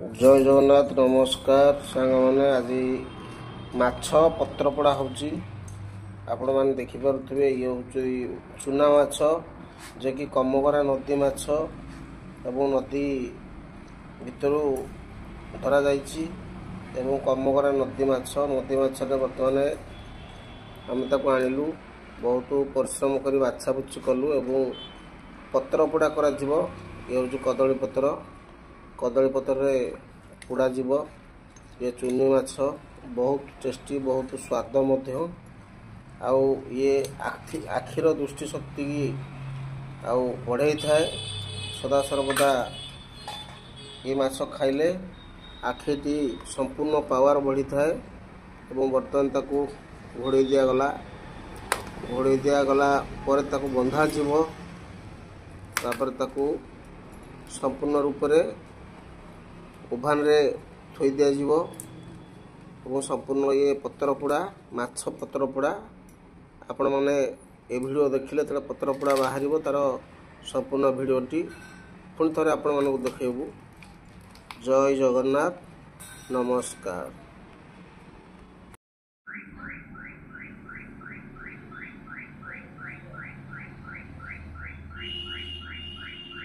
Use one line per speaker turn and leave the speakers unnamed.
जय जगन्नाथ नमस्कार सांग मैंने आज माछ पत्रपोड़ा होची आपण मैंने देखिपे ये हूँ चूना माछ जे कि कमगरा नदी माछ एवं नदी भितर धरा जाइछि एवं कमगरा नदी माछ बर्तमान आम ताको आणिलु बहुत परिश्रम कर बाछा बुच्छी कलु एवं पत्रपोड़ा करा जिवो ये हूँ कदली पत्र रे पोड़ा जीव ये चुनी माछ बहुत टेस्टी बहुत स्वाद मध्य आउ ये आखिर दृष्टि शक्ति की आउ बढ़ाई थाए सदा सर्वदा ये माछ खाइले आखिटी संपूर्ण पावर बढ़ी थाए एवं बर्तमान ताकू घोड़े दिगला पर ताकू बंधा जीव तापर ताकू संपूर्ण रूप से ओभान रे थोई दिया जीवो और संपूर्ण ये पत्रपोड़ा माछ पत्रपोड़ा आपण माने ए वीडियो देखिले तले पत्रपोड़ा बाहर तार संपूर्ण वीडियोटी पुणी थे आपण मानक देखैबू। जय जगन्नाथ नमस्कार।